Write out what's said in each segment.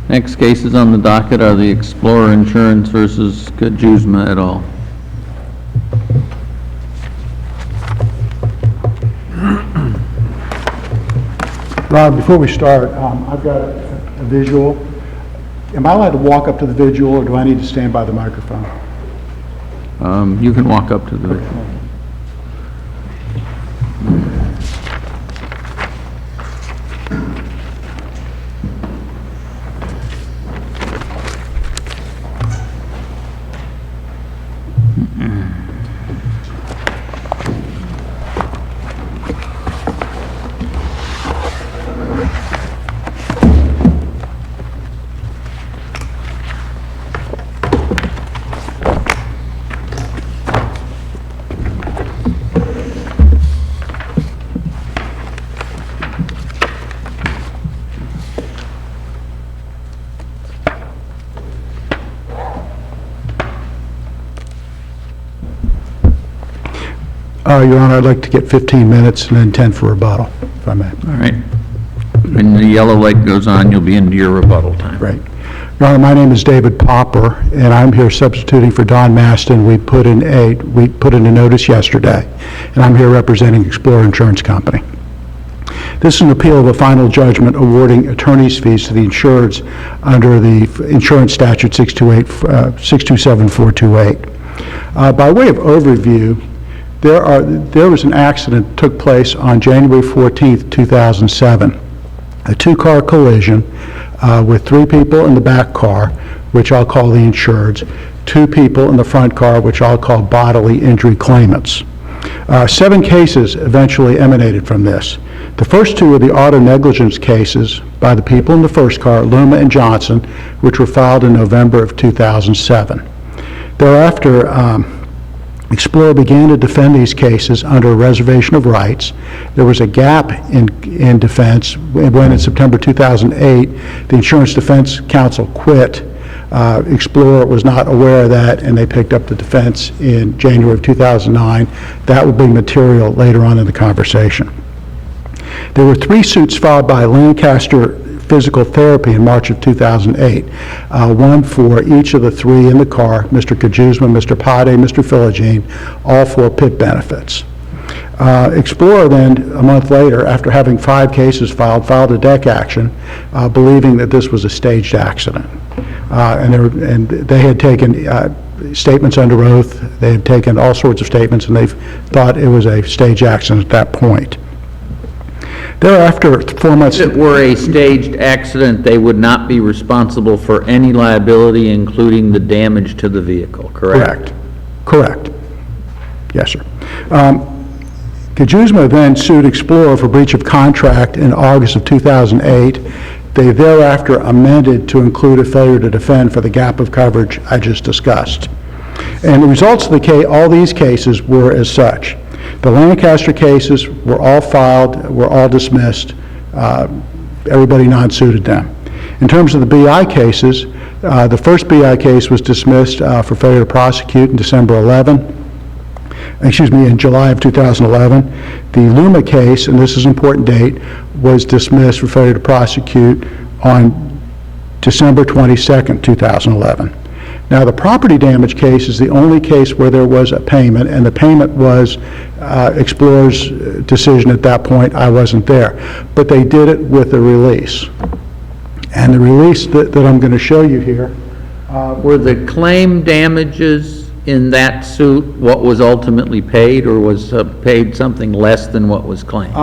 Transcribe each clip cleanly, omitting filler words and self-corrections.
Next cases on the docket are the Explorer Insurance versus Cajusma et al. Rob, before we start, I've got a visual. Am I allowed to walk up to the visual, or do I need to stand by the microphone? You can walk up to the visual. Your Honor, I'd like to get 15 minutes and then 10 for rebuttal, if I may. All right. When the yellow light goes on, you'll be into your rebuttal time. Right. Your Honor, my name is David Popper, and I'm here substituting for Don Maston. We put in a notice yesterday, and I'm here representing Explorer Insurance Company. This is an appeal of a final judgment awarding attorney's fees to the insureds under the insurance statute 627-428. By way of overview, there was an accident that took place on January 14th, 2007. A two-car collision with 3 people in the back car, which I'll call the insureds, 2 people in the front car, which I'll call bodily injury claimants. 7 cases eventually emanated from this. The first 2 are the auto negligence cases by the people in the first car, Luma and Johnson, which were filed in November of 2007. Thereafter, Explorer began to defend these cases under a reservation of rights. There was a gap in defense when in September 2008, the Insurance Defense Council quit. Explorer was not aware of that, and they picked up the defense in January of 2009. That will be material later on in the conversation. There were 3 suits filed by Lancaster Physical Therapy in March of 2008, one for each of the 3 in the car, Mr. Cajusma, Mr. Pade, Mr. Philogene, all for PIP benefits. Explorer then, a month later, after having 5 cases filed a deck action, believing that this was a staged accident. And they had taken statements under oath, they had taken all sorts of statements, and they thought it was a staged accident at that point. Thereafter, 4 months... If it were a staged accident, they would not be responsible for any liability, including the damage to the vehicle, correct? Correct. Yes, sir. Cajusma then sued Explorer for breach of contract in August of 2008. They thereafter amended to include a failure to defend for the gap of coverage I just discussed. And the results of the case, all these cases were as such. The Lancaster cases were all filed, were all dismissed. Everybody non-suited them. In terms of the BI cases, the first BI case was dismissed for failure to prosecute in in July of 2011. The Luma case, and this is an important date, was dismissed for failure to prosecute on December 22nd, 2011. Now, the property damage case is the only case where there was a payment, and the payment was Explorer's decision at that point. I wasn't there. But they did it with a release. And the release that I'm going to show you here... Were the claim damages in that suit what was ultimately paid, or was paid something less than what was claimed?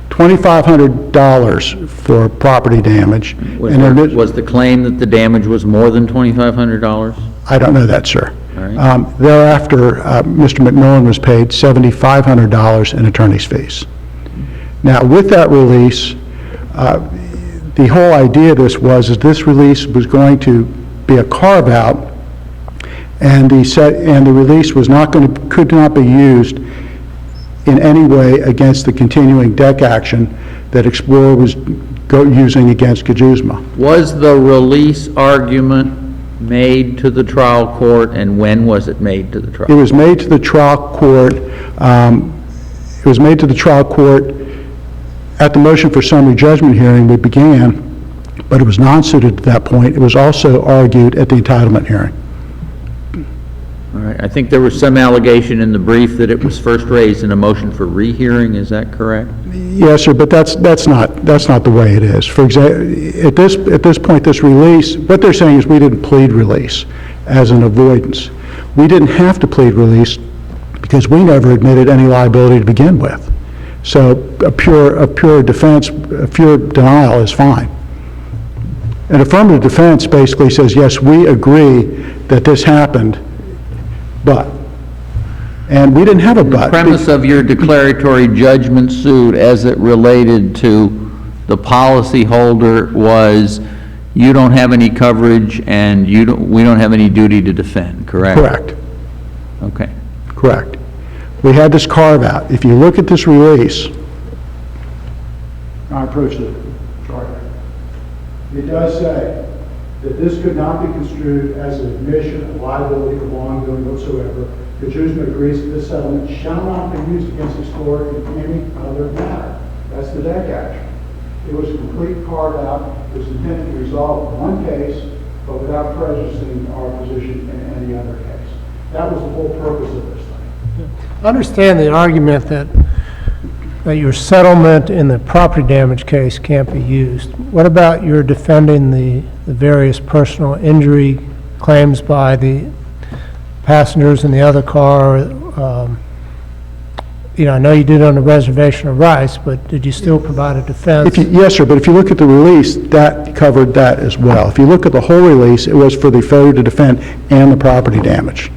$2,500 for property damage. Was the claim that the damage was more than $2,500? I don't know that, sir. All right. Thereafter, Mr. McMillan was paid $7,500 in attorney's fees. Now, with that release, the whole idea of this was this release was going to be a carve-out, and the release was could not be used in any way against the continuing deck action that Explorer was using against Cajusma. Was the release argument made to the trial court, and when was it made to the trial court? It was made to the trial court. It was made to the trial court at the motion for summary judgment hearing. We began but it was non-suited at that point. It was also argued at the entitlement hearing. All right, I think there was some allegation in the brief that it was first raised in a motion for rehearing, is that correct? Yes, sir, but that's not the way it is. For example, at this point, this release, what they're saying is we didn't plead release as an avoidance. We didn't have to plead release because we never admitted any liability to begin with. So a pure defense, a pure denial is fine. An affirmative defense basically says, yes, we agree that this happened, but. And we didn't have a but. The premise of your declaratory judgment suit as it related to the policyholder was you don't have any coverage and we don't have any duty to defend, correct? Correct. Okay. Correct. We had this carve out. If you look at this release, I approach the chart. It does say that this could not be construed as an admission of liability or wrongdoing whatsoever. Cajusma agrees that this settlement shall not be used against Explorer in any other matter. That's the deck action. It was a complete carve out. It was intended to resolve one case, but without prejudicing our position in any other case. That was the whole purpose of this thing. I understand the argument that your settlement in the property damage case can't be used. What about your defending the various personal injury claims by the passengers in the other car? I know you did it on the reservation of rights, but did you still provide a defense? Yes, sir, but if you look at the release, that covered that as well. If you look at the whole release, it was for the failure to defend and the property damage.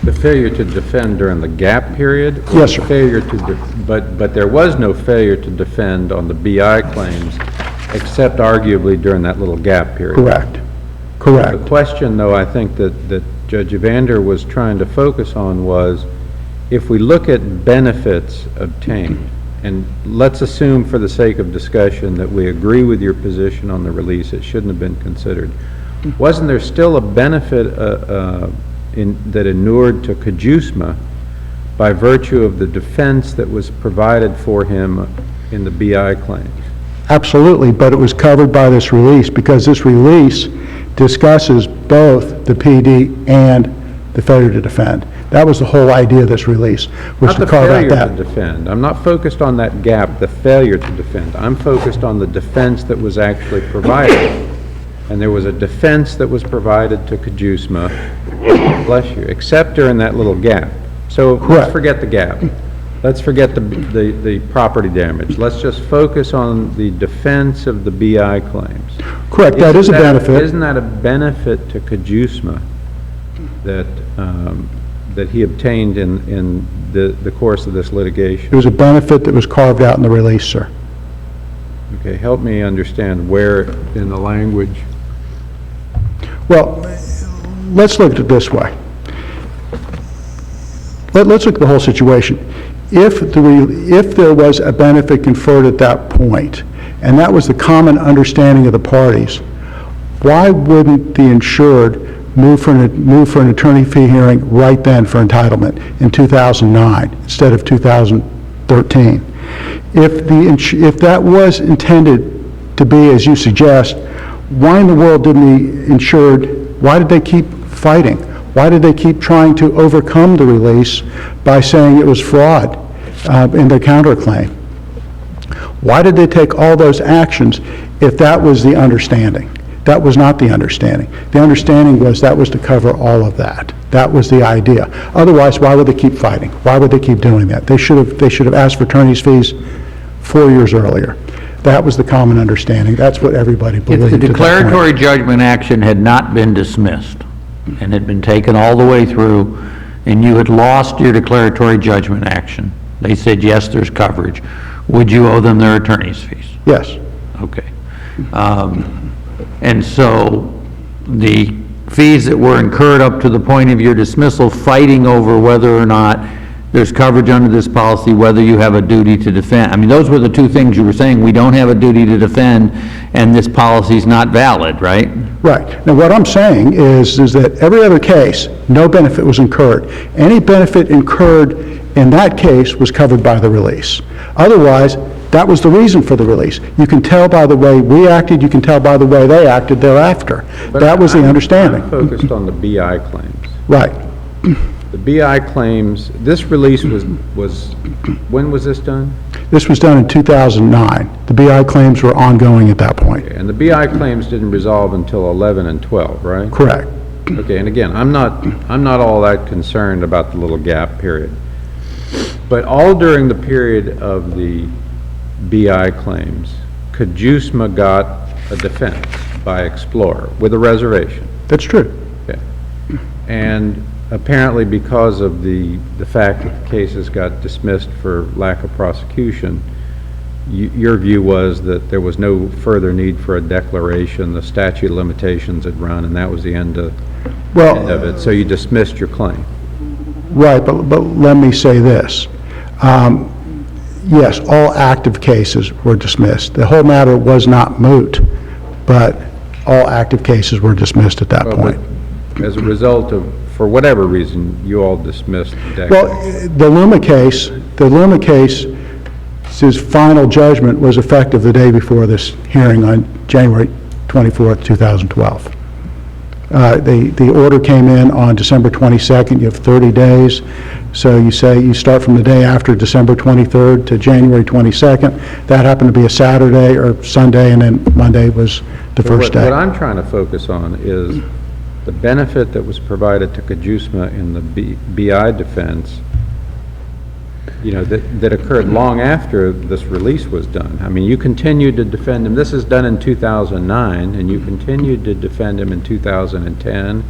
The failure to defend during the gap period? Yes, sir. Failure to but there was no failure to defend on the BI claims, except arguably during that little gap period. Correct. Correct. The question, though, I think that Judge Evander was trying to focus on was, if we look at benefits obtained, and let's assume for the sake of discussion that we agree with your position on the release, it shouldn't have been considered. Wasn't there still a benefit that inured to Cajusma by virtue of the defense that was provided for him in the BI claims? Absolutely, but it was covered by this release because this release discusses both the PD and the failure to defend. That was the whole idea of this release, was to carve out that. Not the failure to defend. I'm not focused on that gap, the failure to defend. I'm focused on the defense that was actually provided. And there was a defense that was provided to Cajusma, bless you, except during that little gap. So let's forget the gap. Let's forget the property damage. Let's just focus on the defense of the BI claims. Correct, that is a benefit. Isn't that a benefit to Cajusma that he obtained in the course of this litigation? It was a benefit that was carved out in the release, sir. Okay, help me understand where in the language. Well, let's look at it this way. Let's look at the whole situation. If there was a benefit conferred at that point, and that was the common understanding of the parties, why wouldn't the insured move for an attorney fee hearing right then for entitlement in 2009 instead of 2013? If that was intended to be as you suggest, why in the world didn't the insured, why did they keep fighting? Why did they keep trying to overcome the release by saying it was fraud in their counterclaim? Why did they take all those actions if that was the understanding? That was not the understanding. The understanding was that was to cover all of that. That was the idea. Otherwise, why would they keep fighting? Why would they keep doing that? They should have asked for attorney's fees 4 years earlier. That was the common understanding. That's what everybody believed. If the declaratory judgment action had not been dismissed and had been taken all the way through, and you had lost your declaratory judgment action, they said, yes, there's coverage, would you owe them their attorney's fees? Yes. Okay. And so the fees that were incurred up to the point of your dismissal, fighting over whether or not there's coverage under this policy, whether you have a duty to defend. I mean, those were the two things you were saying. We don't have a duty to defend, and this policy's not valid, right? Right. Now, what I'm saying is that every other case, no benefit was incurred. Any benefit incurred in that case was covered by the release. Otherwise, That was the reason for the release. You can tell by the way we acted, you can tell by the way they acted thereafter. But That was the understanding. I'm focused on the BI claims. Right. The BI claims, this release was, when was this done? This was done in 2009. The BI claims were ongoing at that point. And the BI claims didn't resolve until 11 and 12, right? Correct. Okay, and again, I'm not all that concerned about the little gap period. But all during the period of the BI claims, Cajusma got a defense by Explorer with a reservation. That's true. Okay. And apparently because of the fact that the cases got dismissed for lack of prosecution, your view was that there was no further need for a declaration, the statute of limitations had run, and that was the end of it, so you dismissed your claim. Right, but let me say this. Yes, all active cases were dismissed. The whole matter was not moot, but all active cases were dismissed at that point. But as a result of, for whatever reason, you all dismissed the Well, declaration. the Luma case's final judgment was effective the day before this hearing on January 24th, 2012. The order came in on December 22nd. You have 30 days. So you say you start from the day after December 23rd to January 22nd. That happened to be a Saturday or Sunday, and then Monday was the first day. What I'm trying to focus on is the benefit that was provided to Cajusma in the BI defense, you know, that occurred long after this release was done. I mean, you continued to defend him. This is done in 2009, and you continued to defend him in 2010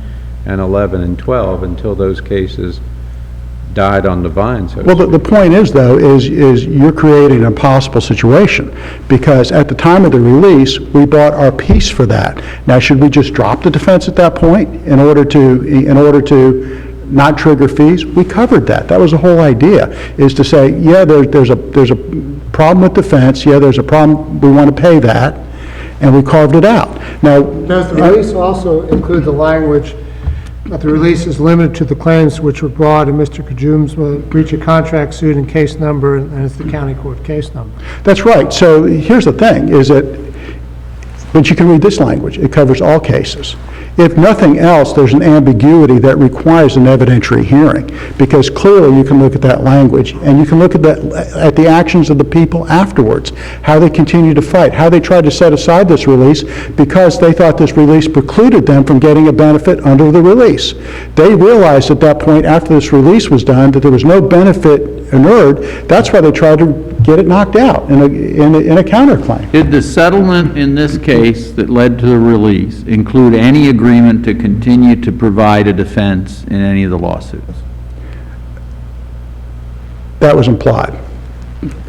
and 11 and 12 until those cases died on the vine, so to Well, speak. the point is, though, is you're creating an impossible situation, because at the time of the release, we bought our piece for that. Now, should we just drop the defense at that point in order to not trigger fees? We covered that. That was the whole idea, is to say, yeah, there's a problem with defense, yeah, there's a problem, we want to pay that, and we carved it out. Now, Does the release also include the language that the release is limited to the claims which were brought in Mr. Cajusma's breach of contract suit and case number, and it's the county court case number? that's right. So here's the thing, is that, but you can read this language. It covers all cases. If nothing else, there's an ambiguity that requires an evidentiary hearing, because clearly you can look at that language, and you can look at the actions of the people afterwards, how they continue to fight, how they tried to set aside this release because they thought this release precluded them from getting a benefit under the release. They realized at that point, after this release was done, that there was no benefit inured. That's why they tried to get it knocked out in a counterclaim. Did the settlement in this case that led to the release include any agreement to continue to provide a defense in any of the lawsuits? That was implied.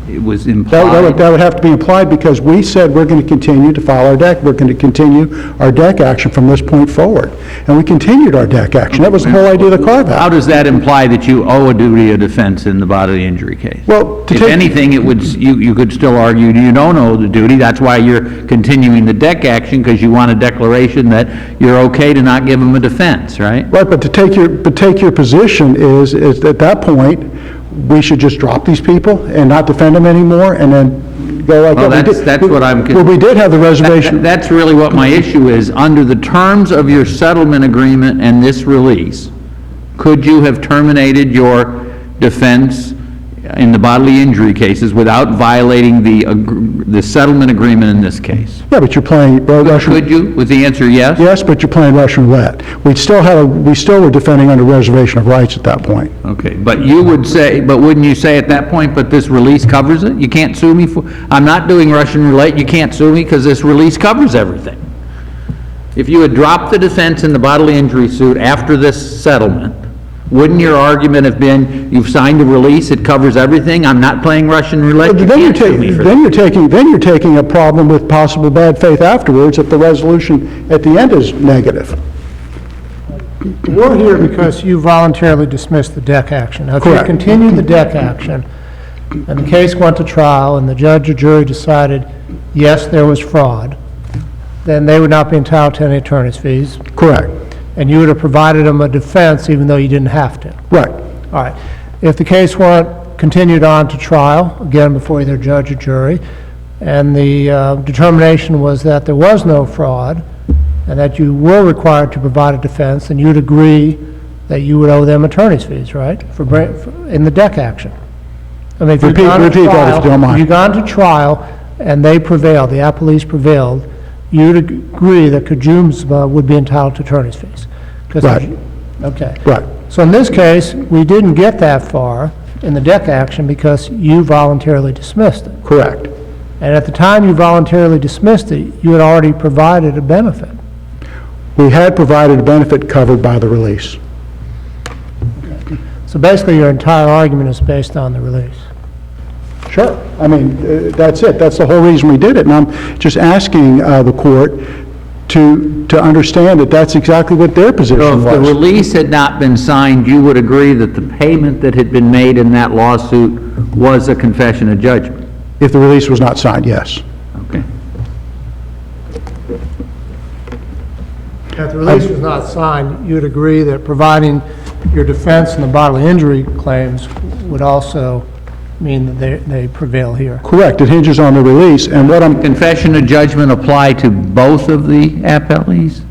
It was That implied. would have to be implied, because we said we're going to continue to file our deck, we're going to continue our deck action from this point forward. And we continued our deck action. That was the whole idea of the How carve-out. does that imply that you owe a duty of defense in the bodily injury case? Well, to If take- anything, it would, you could still argue you don't owe the duty. That's why you're continuing the deck action, because you want a declaration that you're okay to not give them a defense, right? Right, but to take your position is at that point, we should just drop these people and not defend them anymore, and then go like Well, that. that's what I'm... Well, we did have the reservation. That's really what my issue is. Under the terms of your settlement agreement and this release, could you have terminated your defense in the bodily injury cases without violating the settlement agreement in this case? Yeah, but you're playing Russian... Could you? Was the answer yes? Yes, but you're playing Russian roulette. We still were defending under reservation of rights at that point. Okay, but you would say, but wouldn't you say at that point, but this release covers it? You can't sue me for, I'm not doing Russian roulette, you can't sue me because this release covers everything. If you had dropped the defense in the bodily injury suit after this settlement, wouldn't your argument have been, you've signed a release, it covers everything, I'm not playing Russian roulette, you Then can't sue me for that? then you're taking a problem with possible bad faith afterwards if the resolution at the end is negative. We're here because you voluntarily dismissed the deck action. Now, if you Correct. continued the deck action, and the case went to trial, and the judge or jury decided, yes, there was fraud, then they would not be entitled to any attorney's fees, Correct. and you would have provided them a defense even though you didn't have to. Right. All right. If the case went continued on to trial, again before either judge or jury, and the determination was that there was no fraud, and that you were required to provide a defense, and you'd agree that you would owe them attorney's fees, right, in the DEC action. I mean, if you've gone to Repeat that if you don't mind. If you've gone to trial and they prevailed, the appellees prevailed, you'd agree that Cajusma would be entitled to attorney's fees. 'Cause Right. Okay. Right. So in this case, we didn't get that far in the DEC action because you voluntarily dismissed it. Correct. And at the time you voluntarily dismissed it, you had already provided a benefit. We had provided a benefit covered by the release. So basically, your entire argument is based on the release. Sure. I mean, that's it. That's the whole reason we did it. And I'm just asking the court to understand that that's exactly what their So position if the was. release had not been signed, you would agree that the payment that had been made in that lawsuit was a confession of judgment? If the release was not signed, yes. Okay. If the release was not signed, you'd agree that providing your defense in the bodily injury claims would also mean that they prevail here. Correct. It hinges on the release. And what I'm, Confession of judgment apply to both of the appellees?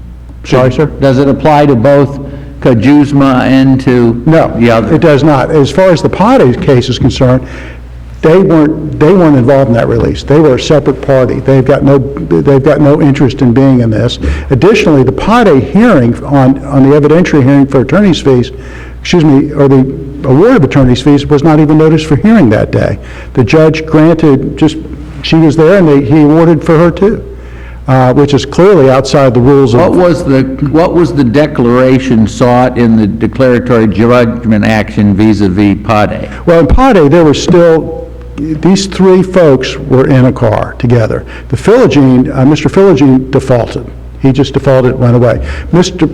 sorry, sir? Does it apply to both Cajusma and to No, the other? it does not. As far as the Pade case is concerned, they weren't involved in that release. They were a separate party. They've got no interest in being in this. Additionally, the Pade hearing on the evidentiary hearing for attorney's fees, or the award of attorney's fees was not even noticed for hearing that day. The judge granted, she was there and he awarded for her too, which is clearly outside the rules of. What was the declaration sought in the declaratory judgment action vis-à-vis Pade? Well, in Pade, there were still, these three folks were in a car together. The Philogene, Mr. Philogene defaulted. He just defaulted, went away. Mr.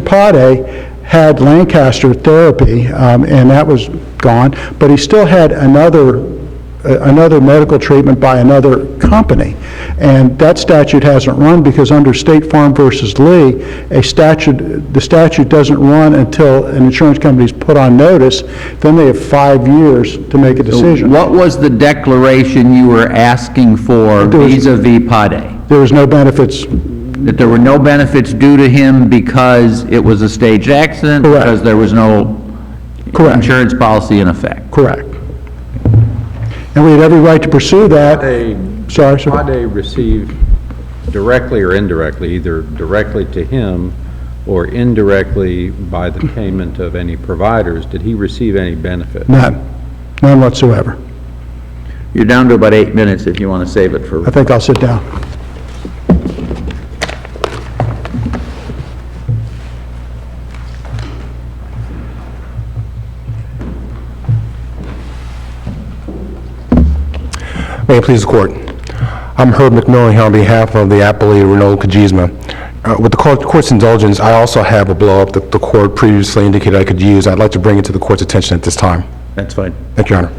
Pade had Lancaster therapy, and that was gone, but he still had another medical treatment by another company. And that statute hasn't run because under State Farm versus Lee, the statute doesn't run until an insurance company is put on notice. Then they have 5 years to make a decision. What was the declaration you were asking for vis-à-vis Pade? There was no benefits. That there were no benefits due to him because it was a staged accident? Correct. Because there was no Correct. insurance policy in effect? Correct. And we had every right to pursue that. Sorry, sir. Pade received directly or indirectly, either directly to him or indirectly by the payment of any providers, did he receive any benefit? None. None whatsoever. You're down to about 8 minutes if you want to save it for... I think I'll sit down. May it please the court. I'm Herb McMillan here on behalf of the Appellate Renault Cajusma. With the court's indulgence, I also have a blow-up that the court previously indicated I could use. I'd like to bring it to the court's attention at this time. That's fine. Thank you, Your Honor.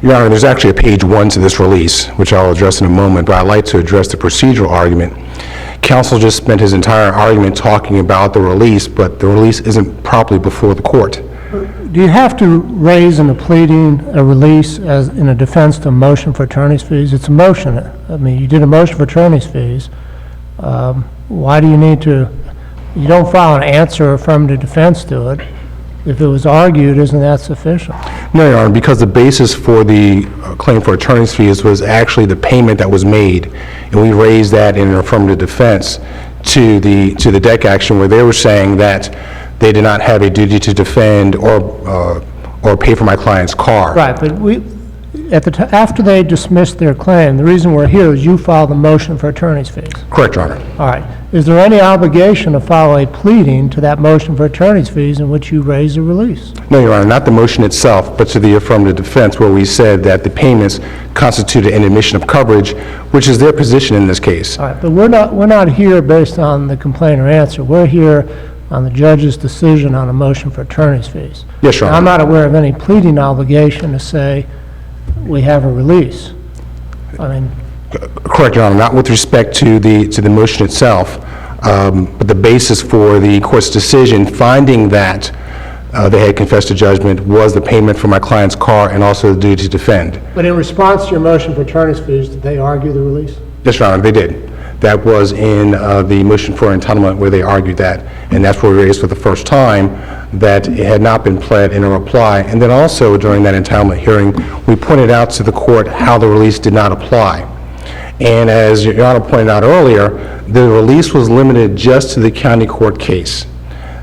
Your Honor, there's actually a page 1 to this release, which I'll address in a moment, but I'd like to address the procedural argument. Counsel just spent his entire argument talking about the release, but the release isn't properly before the court. Do you have to raise in a pleading a release as in a defense to a motion for attorney's fees? It's a motion. I mean, you did a motion for attorney's fees. Why do you need to, you don't file an answer or affirmative defense to it. If it was argued, isn't that sufficient? No, Your Honor, because the basis for the claim for attorney's fees was actually the payment that was made, and we raised that in an affirmative defense to the DEC action where they were saying that they did not have a duty to defend or pay for my client's car. Right, but after they dismissed their claim, the reason we're here is you filed a motion for attorney's fees. Correct, Your Honor. All right. Is there any obligation to file a pleading to that motion for attorney's fees in which you raise a release? No, Your Honor, not the motion itself, but to the affirmative defense where we said that the payments constituted an admission of coverage, which is their position in this case. All right, but we're not here based on the complaint or answer. We're here on the judge's decision on a motion for attorney's fees. Yes, Your Honor. I'm not aware of any pleading obligation to say we have a release. I mean, Correct, Your Honor, not with respect to the motion itself, but the basis for the court's decision finding that they had confessed to judgment was the payment for my client's car and also the duty to defend. but in response to your motion for attorney's fees, did they argue the release? Yes, Your Honor, they did. That was in the motion for entitlement where they argued that, and that's where we raised for the first time that it had not been pled in a reply. And then also during that entitlement hearing, we pointed out to the court how the release did not apply. And as Your Honor pointed out earlier, the release was limited just to the county court case.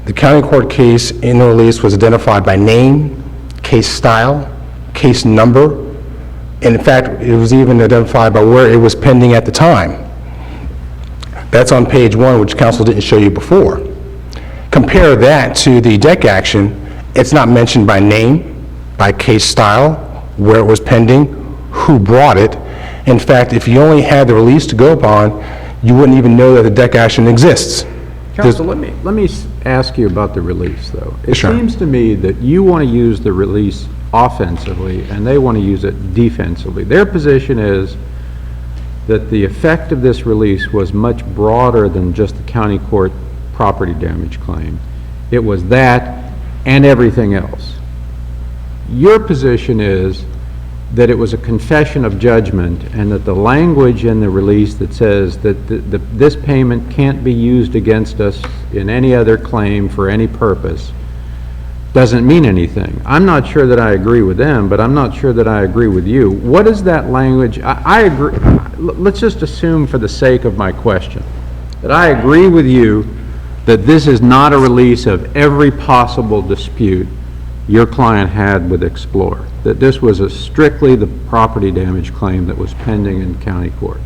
The county court case in the release was identified by name, case style, case number, and in fact, it was even identified by where it was pending at the time. That's on page 1, which counsel didn't show you before. Compare that to the deck action. It's not mentioned by name, by case style, where it was pending, who brought it. In fact, if you only had the release to go upon, you wouldn't even know that the deck action exists. Counsel, let me ask you about the release, though. It Sure. seems to me that you want to use the release offensively, and they want to use it defensively. Their position is that the effect of this release was much broader than just the county court property damage claim. It was that and everything else. Your position is that it was a confession of judgment and that the language in the release that says that this payment can't be used against us in any other claim for any purpose doesn't mean anything. I'm not sure that I agree with them, but I'm not sure that I agree with you. What is that language? I agree. Let's just assume for the sake of my question that I agree with you that this is not a release of every possible dispute your client had with Explorer, that this was strictly the property damage claim that was pending in county court.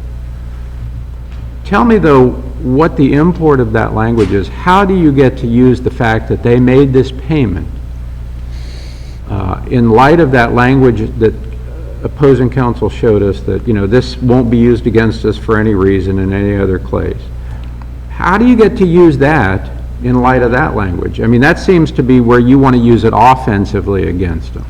Tell me, though, what the import of that language is. How do you get to use the fact that they made this payment in light of that language that opposing counsel showed us that, this won't be used against us for any reason in any other case? How do you get to use that in light of that language? I mean, that seems to be where you want to use it offensively against them.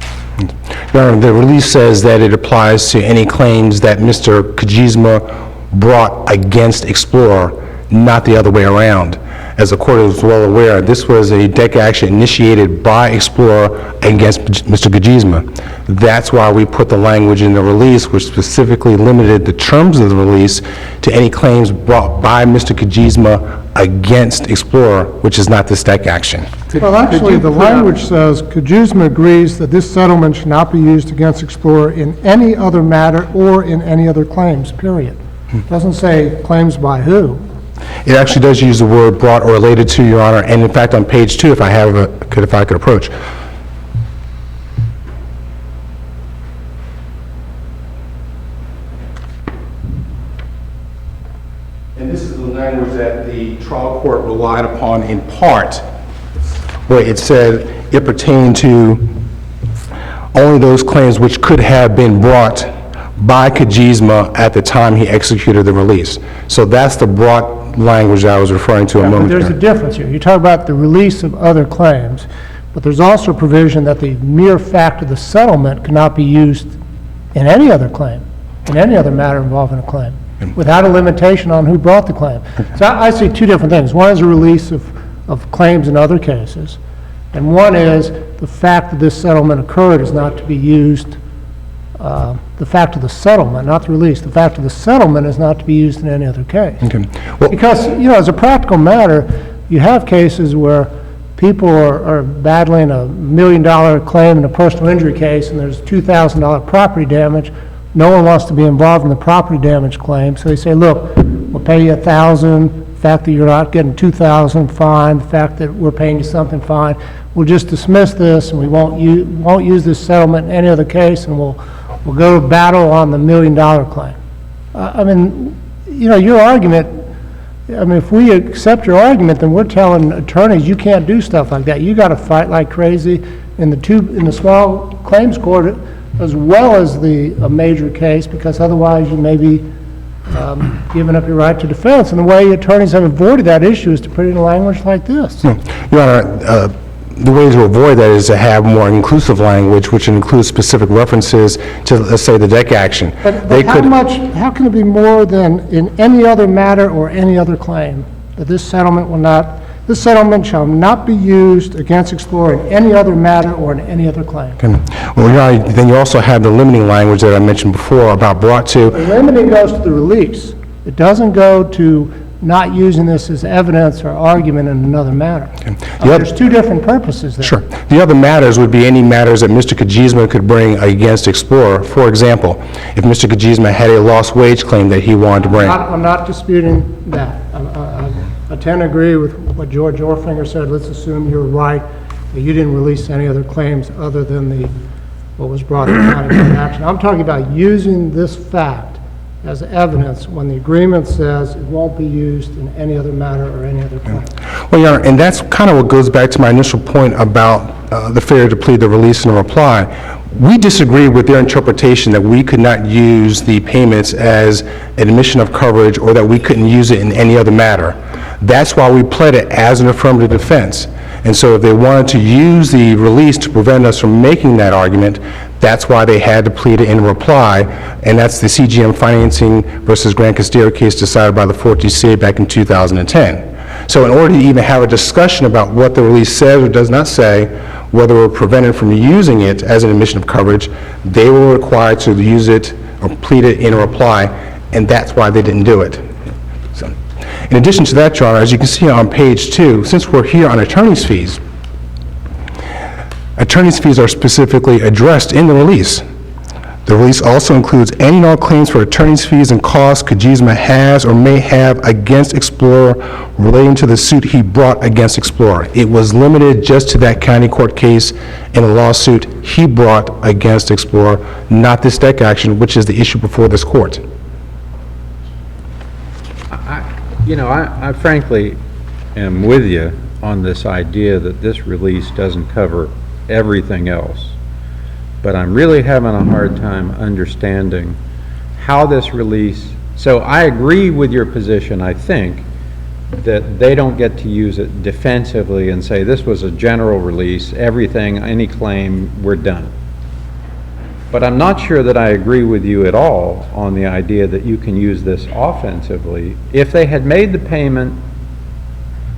Your Honor, the release says that it applies to any claims that Mr. Cajusma brought against Explorer, not the other way around. As the court is well aware, this was a deck action initiated by Explorer against Mr. Cajusma. That's why we put the language in the release, which specifically limited the terms of the release to any claims brought by Mr. Cajusma against Explorer, which is not this deck action. Well, actually, the language says, Cajusma agrees that this settlement should not be used against Explorer in any other matter or in any other claims, period. It doesn't say claims by who. It actually does use the word brought or related to, Your Honor, and in fact, on page 2, if I could approach. And this is the language that the trial court relied upon in part, where it said it pertained to only those claims which could have been brought by Cajusma at the time he executed the release. So that's the brought language that I was referring to a moment ago. But there's a difference here. You talk about the release of other claims, but there's also a provision that the mere fact of the settlement cannot be used in any other claim, in any other matter involving a claim, without a limitation on who brought the claim. So I see two different things. One is a release of claims in other cases, and one is the fact that this settlement occurred is not to be used, the fact of the settlement, not the release, the fact of the settlement is not to be used in any other case. Okay. Well, Because, as a practical matter, you have cases where people are battling a $1 million claim in a personal injury case, and there's $2,000 property damage. No one wants to be involved in the property damage claim, so they say, look, we'll pay you $1,000. The fact that you're not getting $2,000, fine. The fact that we're paying you something, fine. We'll just dismiss this, and we won't use this settlement in any other case, and we'll will go to battle on the $1 million claim. I mean, you know, your argument, I mean, if we accept your argument, then we're telling attorneys you can't do stuff like that. You got to fight like crazy in the small claims court as well as a major case, because otherwise you may be giving up your right to defense. And the way attorneys have avoided that issue is to put in language like this. Your Honor, the way to avoid that is to have more inclusive language, which includes specific references to, let's say, the deck action. But how can it be more than in any other matter or any other claim that this settlement shall not be used against Explorer in any other matter or in any other claim? Well, Your Honor, then you also have the limiting language that I mentioned before about brought to. The limiting goes to the release. It doesn't go to not using this as evidence or argument in another matter. There's two different purposes there. Sure. The other matters would be any matters that Mr. Cajusma could bring against Explorer. For example, if Mr. Cajusma had a lost wage claim that he wanted to bring. I'm not disputing that. I tend to agree with what George Orfinger said. Let's assume you're right, that you didn't release any other claims other than what was brought to county court action. I'm talking about using this fact as evidence when the agreement says it won't be used in any other matter or any other claim. Well, Your Honor, and that's kind of what goes back to my initial point about the failure to plead the release and the reply. We disagree with their interpretation that we could not use the payments as admission of coverage or that we couldn't use it in any other matter. That's why we pled it as an affirmative defense. And so if they wanted to use the release to prevent us from making that argument, that's why they had to plead it in reply, and that's the CGM financing versus Grand Castillo case decided by the 4th DCA back in 2010. So in order to even have a discussion about what the release says or does not say, whether we're prevented from using it as an admission of coverage, they were required to use it or plead it in a reply, and that's why they didn't do it. So, in addition to that, Your Honor, as you can see on page 2, since we're here on attorney's fees are specifically addressed in the release. The release also includes any and all claims for attorney's fees and costs Cajusma has or may have against Explorer relating to the suit he brought against Explorer. It was limited just to that county court case in a lawsuit he brought against Explorer, not this deck action, which is the issue before this court. I frankly am with you on this idea that this release doesn't cover everything else. But I'm really having a hard time understanding how this release, so I agree with your position, I think, that they don't get to use it defensively and say this was a general release, everything, any claim, we're done. But I'm not sure that I agree with you at all on the idea that you can use this offensively. If they had made the payment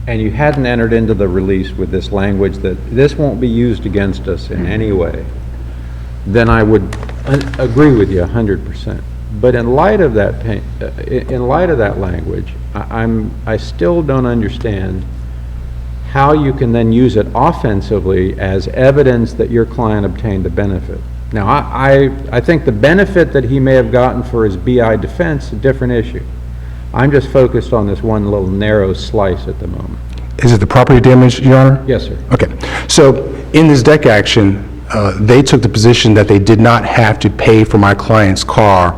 and you hadn't entered into the release with this language that this won't be used against us in any way, then I would agree with you 100%. But in light of that, language, I still don't understand how you can then use it offensively as evidence that your client obtained a benefit. Now, I think the benefit that he may have gotten for his BI defense is a different issue. I'm just focused on this one little narrow slice at the moment. Is it the property damage, Your Honor? Yes, sir. Okay. So in this deck action, they took the position that they did not have to pay for my client's car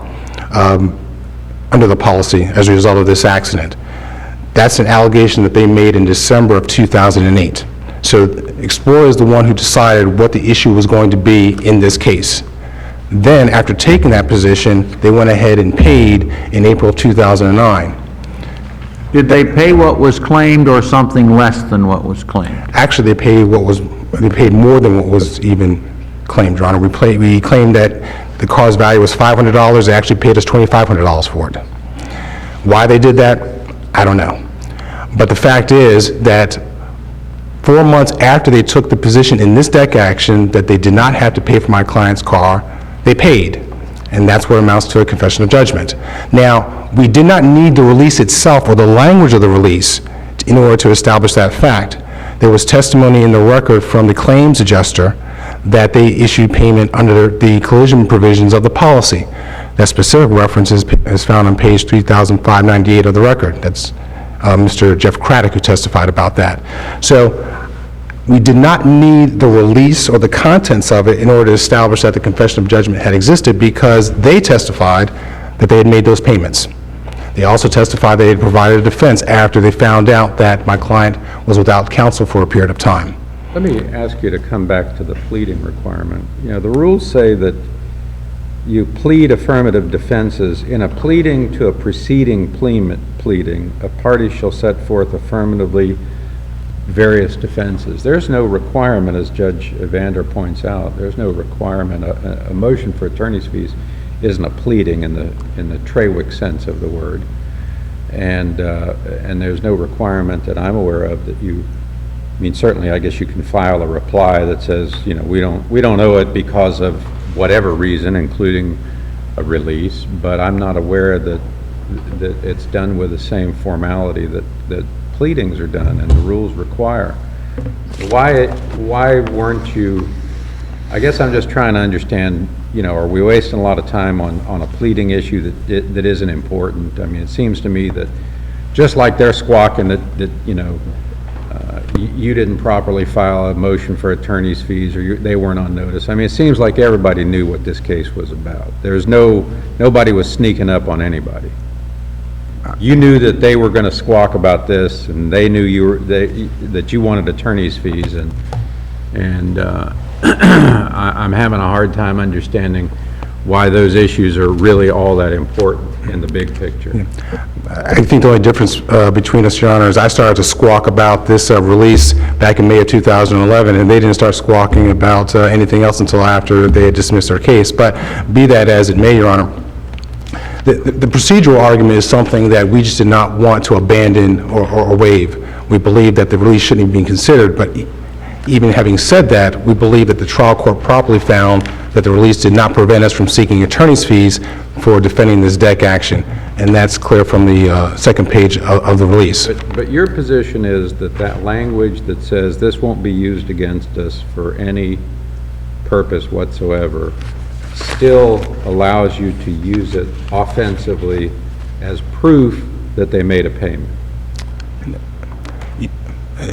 under the policy as a result of this accident. That's an allegation that they made in December of 2008. So Explorer is the one who decided what the issue was going to be in this case. Then, after taking that position, they went ahead and paid in April 2009. Did they pay what was claimed or something less than what was claimed? Actually, they paid more than what was even claimed, Your Honor. We claimed that the car's value was $500. They actually paid us $2,500 for it. Why they did that, I don't know. But the fact is that 4 months after they took the position in this deck action that they did not have to pay for my client's car, they paid. And that's what amounts to a confession of judgment. Now, we did not need the release itself or the language of the release in order to establish that fact. There was testimony in the record from the claims adjuster that they issued payment under the collision provisions of the policy. That specific reference is found on page 3598 of the record. That's Mr. Jeff Craddock who testified about that. So we did not need the release or the contents of it in order to establish that the confession of judgment had existed, because they testified that they had made those payments. They also testified they had provided a defense after they found out that my client was without counsel for a period of time. Let me ask you to come back to the pleading requirement. You know, the rules say that you plead affirmative defenses. In a pleading to a preceding pleading, a party shall set forth affirmatively various defenses. There's no requirement, as Judge Evander points out, there's no requirement. A motion for attorney's fees isn't a pleading in the Trawick sense of the word, and there's no requirement that I'm aware of that you. I mean, certainly, I guess you can file a reply that says, you know, we don't owe it because of whatever reason, including a release. But I'm not aware that it's done with the same formality that pleadings are done and the rules require. Why weren't you? I guess I'm just trying to understand. You know, are we wasting a lot of time on a pleading issue that isn't important? I mean, it seems to me that just like they're squawking that you know. You didn't properly file a motion for attorney's fees, or they weren't on notice. I mean, it seems like everybody knew what this case was about. Nobody was sneaking up on anybody. You knew that they were going to squawk about this, and they knew that you wanted attorney's fees, and I'm having a hard time understanding why those issues are really all that important in the big picture. I think the only difference between us, Your Honor, is I started to squawk about this release back in May of 2011, and they didn't start squawking about anything else until after they had dismissed their case. But be that as it may, Your Honor, the procedural argument is something that we just did not want to abandon or waive. We believe that the release shouldn't even be considered, but even having said that, we believe that the trial court properly found that the release did not prevent us from seeking attorney's fees for defending this DEC action, and that's clear from the second page of the release. But your position is that language that says this won't be used against us for any purpose whatsoever still allows you to use it offensively as proof that they made a payment?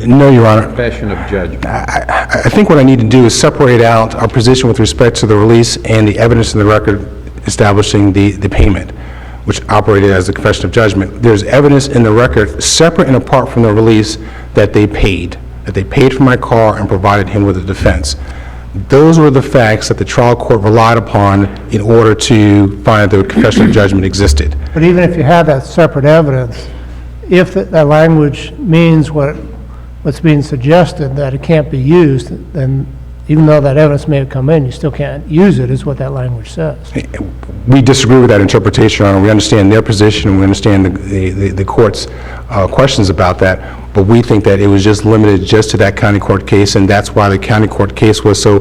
No, Your Honor. Confession of judgment. I think what I need to do is separate out our position with respect to the release and the evidence in the record establishing the payment, which operated as a confession of judgment. There's evidence in the record, separate and apart from the release, that they paid for my car and provided him with a defense. Those were the facts that the trial court relied upon in order to find that the confession of judgment existed. But even if you have that separate evidence, if that language means what's being suggested, that it can't be used, then even though that evidence may have come in, you still can't use it, is what that language says. We disagree with that interpretation, Your Honor. We understand their position, and we understand the court's questions about that, but we think that it was just limited just to that county court case, and that's why the county court case was so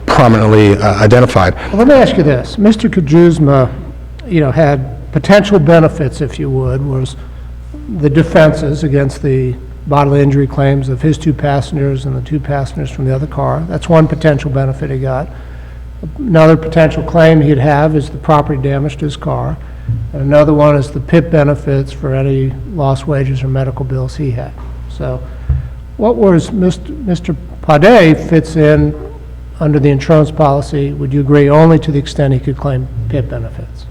prominently identified. Well, let me ask you this. Mr. Cajusma, had potential benefits, if you would, was the defenses against the bodily injury claims of his two passengers and the two passengers from the other car. That's one potential benefit he got. Another potential claim he'd have is the property damage to his car. And another one is the PIP benefits for any lost wages or medical bills he had. So what was Mr. Pade fits in under the insurance policy, would you agree, only to the extent he could claim PIP benefits?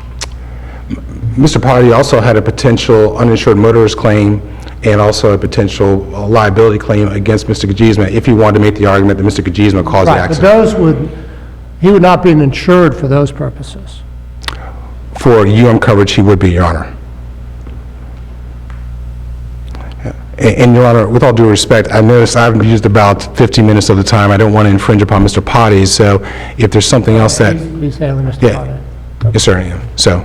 Mr. Pade also had a potential uninsured motorist claim and also a potential liability claim against Mr. Cajusma if he wanted to make the argument that Mr. Cajusma caused the accident. But he would not be insured for those purposes. For coverage, he would be, Your Honor. And, Your Honor, with all due respect, I noticed I've used about 15 minutes of the time. I don't want to infringe upon Mr. Pade's, so if there's something else that... He's handling Mr. Pade. Yes, sir, I am. So,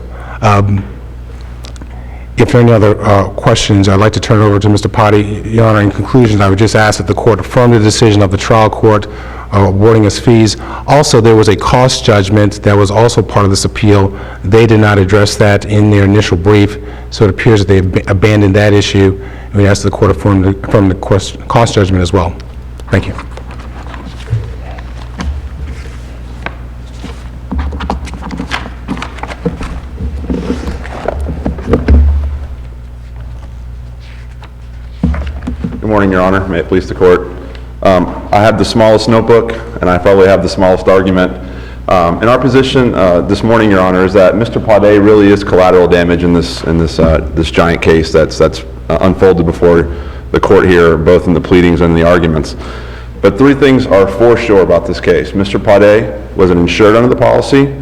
if there are any other questions, I'd like to turn it over to Mr. Pade. Your Honor, in conclusion, I would just ask that the court affirm the decision of the trial court awarding us fees. Also, there was a cost judgment that was also part of this appeal. They did not address that in their initial brief, so it appears that they've abandoned that issue. And we ask the court affirm the cost judgment as well. Thank you. Good morning, Your Honor. May it please the court. I have the smallest notebook, and I probably have the smallest argument. And our position this morning, Your Honor, is that Mr. Paudet really is collateral damage in this giant case that's unfolded before the court here, both in the pleadings and the arguments. But three things are for sure about this case. Mr. Paudet was an insured under the policy.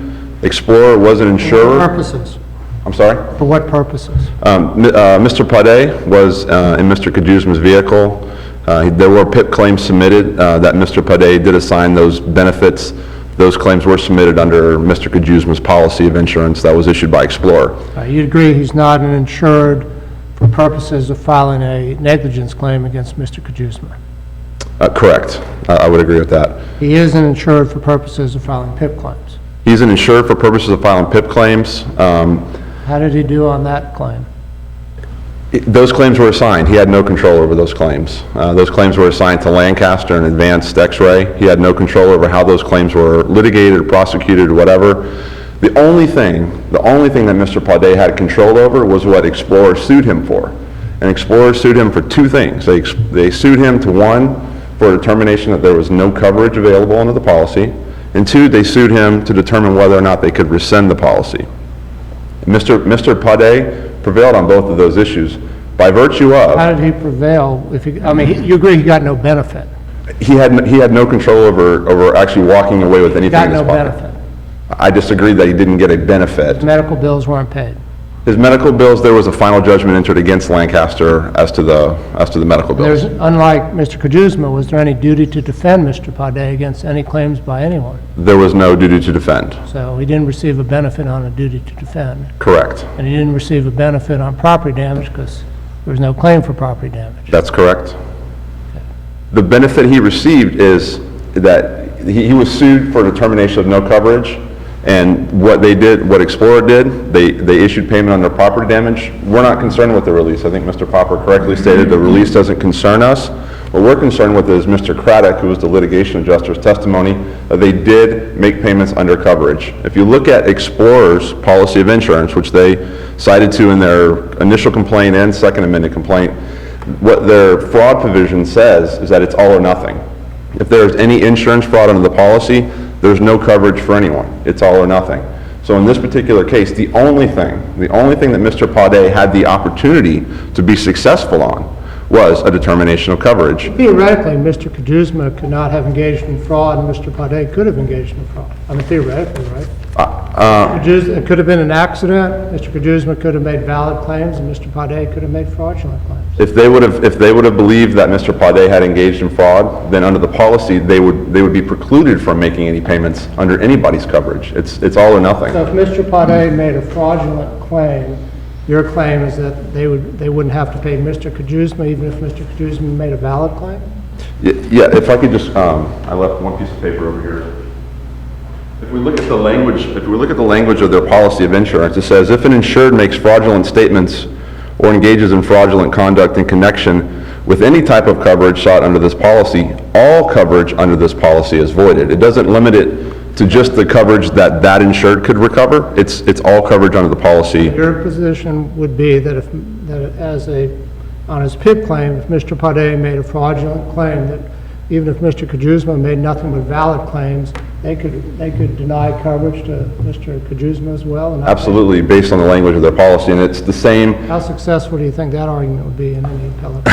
Explorer was an insurer. For what purposes? I'm sorry? For what purposes? Mr. Paudet was in Mr. Cajusma's vehicle. There were PIP claims submitted that Mr. Paudet did assign those benefits. Those claims were submitted under Mr. Cajusma's policy of insurance that was issued by Explorer. You'd agree he's not an insured for purposes of filing a negligence claim against Mr. Cajusma? Correct. I would agree with that. He is an insured for purposes of filing PIP claims. He's an insured for purposes of filing PIP claims. How did he do on that claim? Those claims were assigned. He had no control over those claims. Those claims were assigned to Lancaster and Advanced X-Ray. He had no control over how those claims were litigated or prosecuted or whatever. The only thing that Mr. Paudet had control over was what Explorer sued him for. And Explorer sued him for two things. They sued him to, one, for a determination that there was no coverage available under the policy, and two, they sued him to determine whether or not they could rescind the policy. Mr. Paudet prevailed on both of those issues by virtue of... How did he prevail? You agree he got no benefit? He had no control over actually walking away with anything in his pocket. He got no benefit? I disagree that he didn't get a benefit. His medical bills weren't paid? His medical bills, there was a final judgment entered against Lancaster as to the medical bills. Unlike Mr. Cajusma, was there any duty to defend Mr. Paudet against any claims by anyone? There was no duty to defend. So he didn't receive a benefit on a duty to defend? Correct. And he didn't receive a benefit on property damage because there was no claim for property damage? That's correct. The benefit he received is that he was sued for determination of no coverage, and what Explorer did, they issued payment on their property damage. We're not concerned with the release. I think Mr. Popper correctly stated the release doesn't concern us. What we're concerned with is Mr. Craddock, who was the litigation adjuster's testimony, that they did make payments under coverage. If you look at Explorer's policy of insurance, which they cited to in their initial complaint and second amended complaint, what their fraud provision says is that it's all or nothing. If there's any insurance fraud under the policy, there's no coverage for anyone. It's all or nothing. So in this particular case, the only thing that Mr. Paudet had the opportunity to be successful on was a determination of coverage. Theoretically, Mr. Cajusma could not have engaged in fraud, and Mr. Paudet could have engaged in fraud. I mean, theoretically, right? It could have been an accident. Mr. Cajusma could have made valid claims, and Mr. Paudet could have made fraudulent claims. If they would have believed that Mr. Paudet had engaged in fraud, then under the policy, they would be precluded from making any payments under anybody's coverage. It's all or nothing. So if Mr. Paudet made a fraudulent claim, your claim is that they wouldn't have to pay Mr. Cajusma even if Mr. Cajusma made a valid claim? Yeah, if I could just, I left one piece of paper over here. If we look at the language of their policy of insurance, it says, if an insured makes fraudulent statements or engages in fraudulent conduct in connection with any type of coverage sought under this policy, all coverage under this policy is voided. It doesn't limit it to just the coverage that insured could recover. It's all coverage under the policy. Your position would be that on his PIP claim, if Mr. Paudet made a fraudulent claim, that even if Mr. Cajusma made nothing but valid claims, they could deny coverage to Mr. Cajusma as well? Absolutely, based on the language of their policy, and it's the same. How successful do you think that argument would be in any appellate?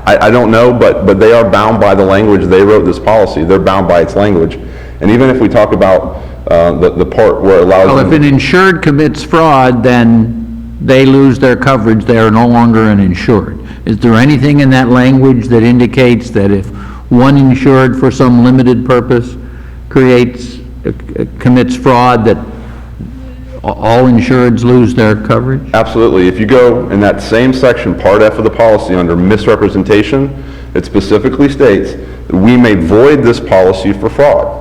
I don't know, but they are bound by the language. They wrote this policy. They're bound by its language. And even if we talk about the part where it allows... Well, if an insured commits fraud, then they lose their coverage. They are no longer an insured. Is there anything in that language that indicates that if one insured for some limited purpose commits fraud, that all insureds lose their coverage? Absolutely. If you go in that same section, Part F of the policy, under misrepresentation, it specifically states that we may void this policy for fraud.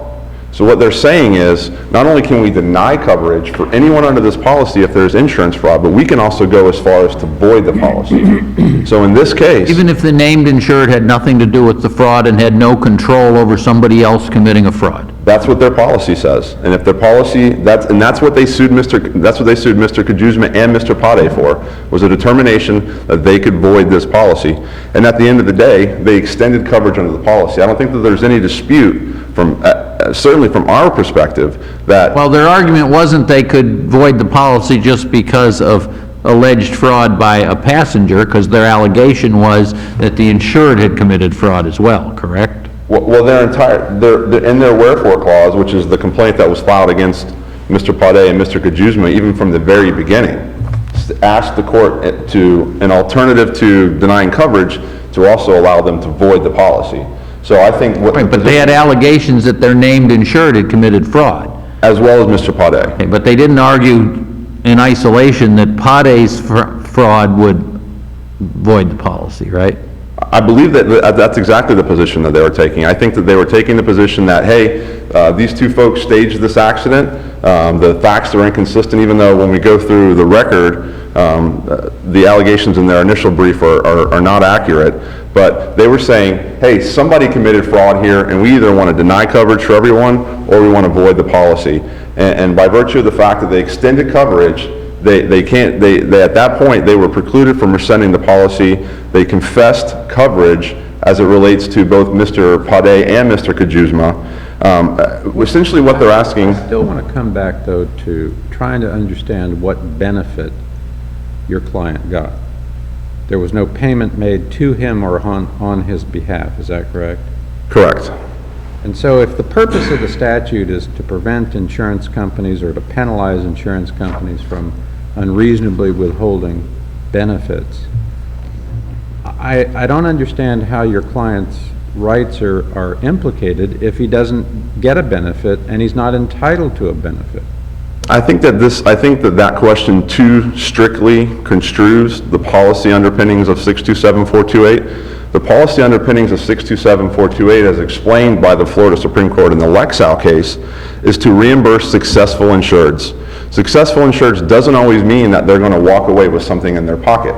So what they're saying is, not only can we deny coverage for anyone under this policy if there's insurance fraud, but we can also go as far as to void the policy. So in this case, Even if the named insured had nothing to do with the fraud and had no control over somebody else committing a fraud. that's what their policy says. And if their policy, that's what they sued Mr. Cajusma and Mr. Pade for, was a determination that they could void this policy. And at the end of the day, they extended coverage under the policy. I don't think that there's any dispute from, certainly from our perspective, that Well, their argument wasn't they could void the policy just because of alleged fraud by a passenger, because their allegation was that the insured had committed fraud as well, correct? well, they're in their wherefore clause, which is the complaint that was filed against Mr. Pade and Mr. Cajusma, even from the very beginning, asked the court to, an alternative to denying coverage, to also allow them to void the policy. So I think what... Right, but they had allegations that their named insured had committed fraud. As well as Mr. Pade. Okay, but they didn't argue in isolation that Pade's fraud would void the policy, right? I believe that that's exactly the position that they were taking. I think that they were taking the position that, hey, these two folks staged this accident. The facts are inconsistent, even though when we go through the record, the allegations in their initial brief are not accurate. But they were saying, hey, somebody committed fraud here, and we either want to deny coverage for everyone, or we want to void the policy. And by virtue of the fact that they extended coverage, they at that point, they were precluded from rescinding the policy. They confessed coverage as it relates to both Mr. Pade and Mr. Cajusma. Essentially what they're asking... I still want to come back, though, to trying to understand what benefit your client got. There was no payment made to him or on his behalf, is that correct? Correct. And so if the purpose of the statute is to prevent insurance companies or to penalize insurance companies from unreasonably withholding benefits, I don't understand how your client's rights are implicated if he doesn't get a benefit and he's not entitled to a benefit. I think that question too strictly construes the policy underpinnings of 627-428. The policy underpinnings of 627-428, as explained by the Florida Supreme Court in the Lexow case, is to reimburse successful insureds. Successful insureds doesn't always mean that they're going to walk away with something in their pocket.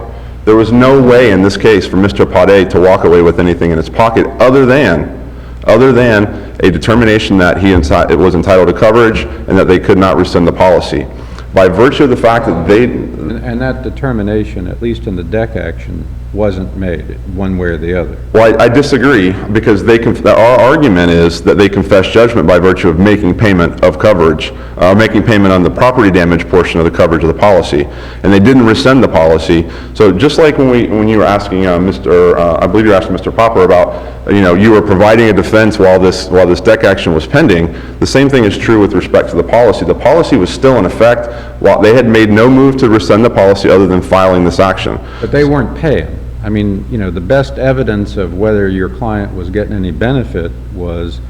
There was no way in this case for Mr. Pade to walk away with anything in his pocket other than a determination that he was entitled to coverage and that they could not rescind the policy. By virtue of the fact that they... And that determination, at least in the DEC action, wasn't made one way or the other. Well, I disagree, because our argument is that they confessed judgment by virtue of making payment of coverage, making payment on the property damage portion of the coverage of the policy, and they didn't rescind the policy. So just like when you were asking I believe you were asking Mr. Popper about, you were providing a defense while this DEC action was pending, the same thing is true with respect to the policy. The policy was still in effect while they had made no move to rescind the policy other than filing this action. But they weren't paying. I mean, the best evidence of whether your client was getting any benefit was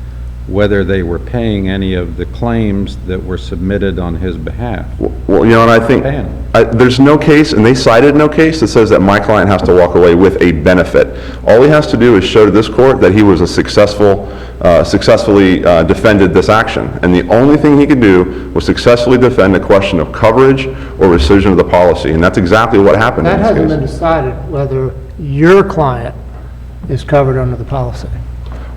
whether they were paying any of the claims that were submitted on his behalf. Well, and I think there's no case, and they cited no case that says that my client has to walk away with a benefit. All he has to do is show to this court that he was successfully defended this action. And the only thing he could do was successfully defend a question of coverage or rescission of the policy. And that's exactly what happened in this case. That hasn't been decided whether your client is covered under the policy.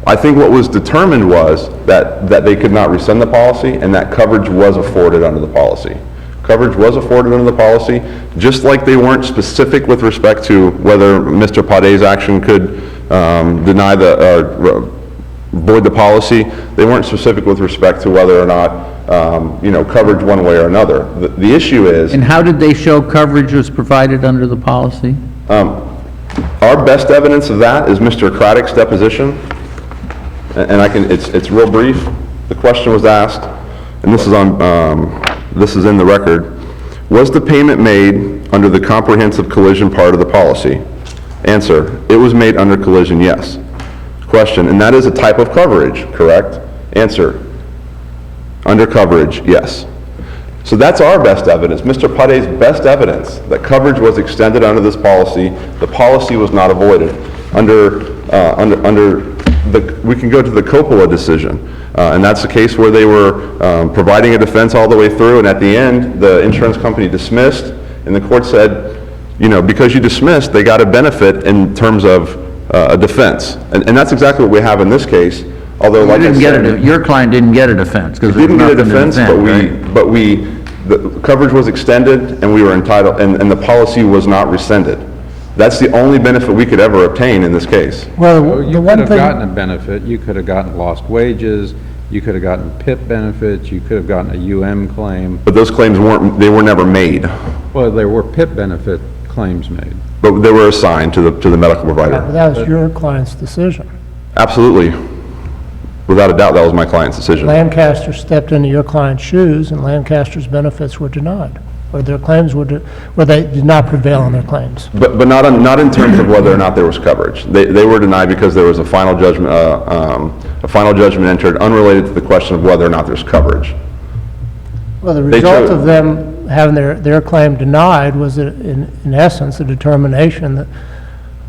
I think what was determined was that they could not rescind the policy and that coverage was afforded under the policy. Coverage was afforded under the policy, just like they weren't specific with respect to whether Mr. Pade's action could deny void the policy. They weren't specific with respect to whether or not, coverage one way or another. The issue is... And how did they show coverage was provided under the policy? Our best evidence of that is Mr. Craddock's deposition. And it's real brief. The question was asked, and this is in the record. Was the payment made under the comprehensive collision part of the policy? Answer, it was made under collision, yes. Question, and that is a type of coverage, correct? Answer, under coverage, yes. So that's our best evidence, Mr. Pade's best evidence that coverage was extended under this policy. The policy was not avoided. Under we can go to the Coppola decision, and that's the case where they were providing a defense all the way through, and at the end, the insurance company dismissed, and the court said, you know, because you dismissed, they got a benefit in terms of a defense. And that's exactly what we have in this case, although like I said... Your client didn't get a defense, because We there was didn't get a nothing to defense, defend, but the coverage was extended, and we were entitled, and the policy was not rescinded. That's the only benefit we could ever obtain in this case. Well, So the you could one have thing, gotten a benefit, you could have gotten lost wages, you could have gotten PIP benefits, you could have gotten a UM claim. But those claims they were never made, Well, there were PIP benefit claims made. but they were assigned to the medical provider. that was your client's decision. Absolutely. Without a doubt, that was my client's decision. Lancaster stepped into your client's shoes, and Lancaster's benefits were denied, or their claims were, where they did not prevail on their claims. But not in terms of whether or not there was coverage. They were denied because there was a final judgment entered unrelated to the question of whether or not there's coverage. Well, the They result chose- of them having their claim denied was, in essence, a determination that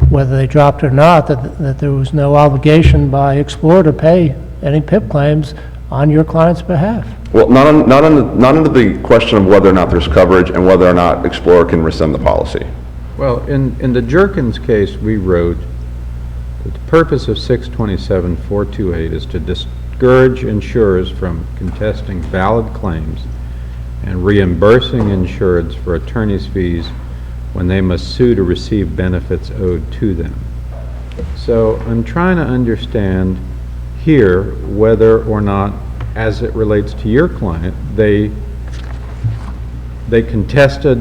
whether they dropped or not, that there was no obligation by Explorer to pay any PIP claims on your client's behalf. Well, not under the question of whether or not there's coverage and whether or not Explorer can rescind the policy. Well, in the Jerkins case, we wrote that the purpose of 627-428 is to discourage insurers from contesting valid claims and reimbursing insureds for attorney's fees when they must sue to receive benefits owed to them. So I'm trying to understand here whether or not, as it relates to your client, they contested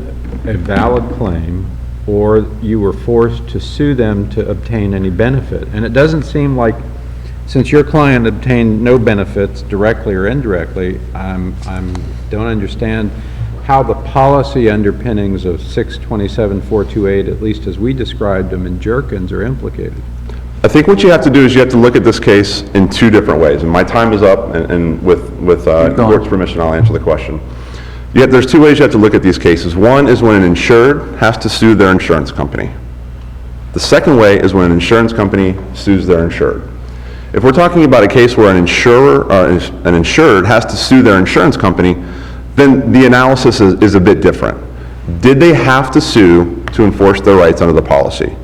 a valid claim, or you were forced to sue them to obtain any benefit. And it doesn't seem like, since your client obtained no benefits directly or indirectly, don't understand how the policy underpinnings of 627-428, at least as we described them in Jerkins, are implicated. I think what you have to do is you have to look at this case in two different ways. And my time is up, and with court's permission, I'll answer the question. There's two ways you have to look at these cases. One is when an insured has to sue their insurance company. The second way is when an insurance company sues their insured. If we're talking about a case where an insured has to sue their insurance company, then the analysis is a bit different. Did they have to sue to enforce their rights under the policy?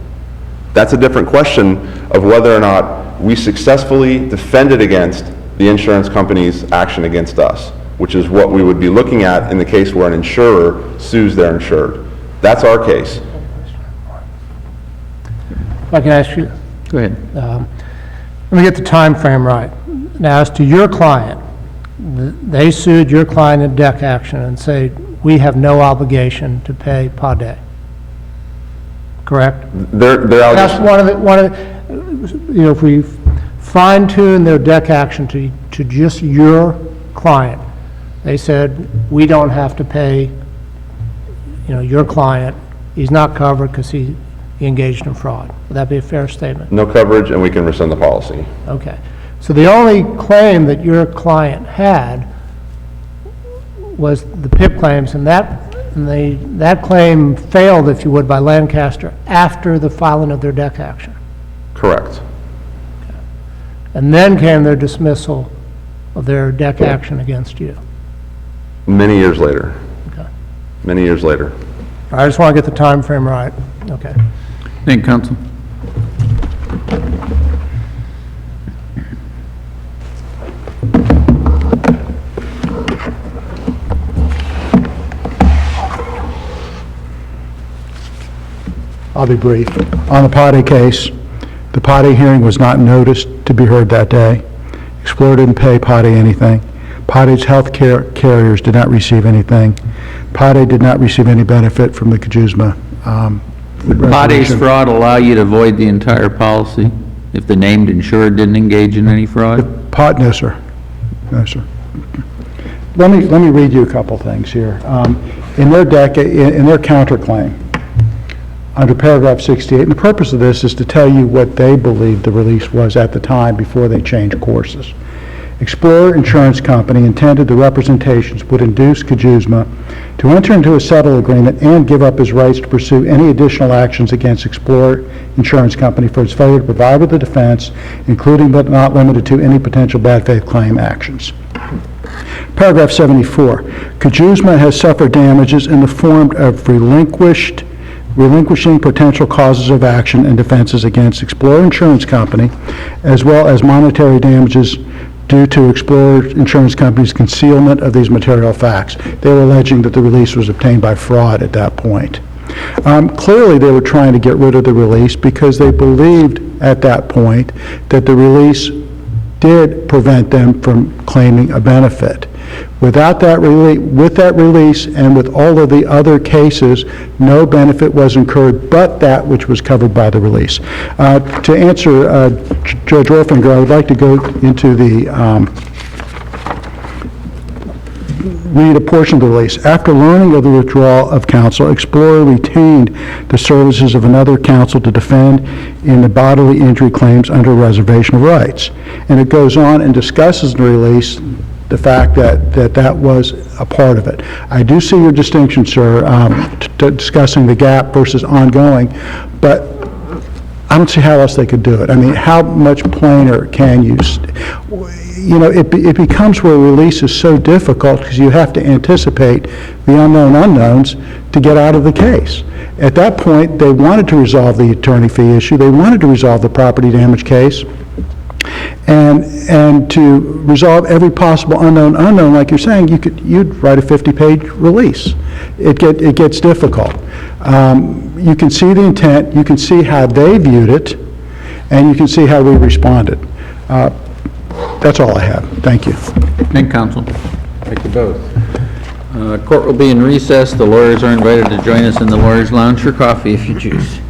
That's a different question of whether or not we successfully defended against the insurance company's action against us, which is what we would be looking at in the case where an insurer sues their insured. That's our case. If I can ask you, Go ahead. let me get the time frame right. Now, as to your client, they sued your client in deck action and say, we have no obligation to pay PADE. Correct? That's one of the, if we fine tune their deck action to just your client, they said, we don't have to pay, your client, he's not covered because he engaged in fraud. Would that be a fair statement? No coverage, and we can rescind the policy. Okay. So the only claim that your client had was the PIP claims, and that claim failed, if you would, by Lancaster after the filing of their deck action. Correct. And then came their dismissal of their deck action against you. Many years later. Okay. Many years later. I just want to get the time frame right. Okay. Thank you, counsel. I'll be brief. On the PADE case, the PADE hearing was not noticed to be heard that day. Explorer didn't pay PADE anything. PADE's health care carriers did not receive anything. PADE did not receive any benefit from the Cajusma PADE's resolution. fraud allow you to void the entire policy if the named insured didn't engage in any fraud? No, sir. No, sir. Let me read you a couple things here. In their counterclaim, under paragraph 68, and the purpose of this is to tell you what they believe the release was at the time before they changed courses. Explorer Insurance Company intended the representations would induce Cajusma to enter into a settle agreement and give up his rights to pursue any additional actions against Explorer Insurance Company for its failure to provide with the defense, including but not limited to any potential bad faith claim actions. Paragraph 74, Cajusma has suffered damages in the form of relinquishing potential causes of action and defenses against Explorer Insurance Company, as well as monetary damages due to Explorer Insurance Company's concealment of these material facts. They were alleging that the release was obtained by fraud at that point. Clearly, they were trying to get rid of the release because they believed at that point that the release did prevent them from claiming a benefit. Without that with that release and with all of the other cases, no benefit was incurred but that which was covered by the release. To answer Judge Orfinger, I would like to go into read a portion of the release. After learning of the withdrawal of counsel, Explorer retained the services of another counsel to defend in the bodily injury claims under reservation of rights. And it goes on and discusses the release, the fact that was a part of it. I do see your distinction, sir, discussing the gap versus ongoing, but I don't see how else they could do it. I mean, how much plainer can you? You know, it becomes where release is so difficult because you have to anticipate the unknown unknowns to get out of the case. At that point, they wanted to resolve the attorney fee issue. They wanted to resolve the property damage case. And to resolve every possible unknown, like you're saying, you'd write a 50-page release. It gets difficult. You can see the intent, you can see how they viewed it, and you can see how we responded. That's all I have. Thank you. Thank you, counsel. Thank you both. Court will be in recess. The lawyers are invited to join us in the lawyers' lounge for coffee if you choose.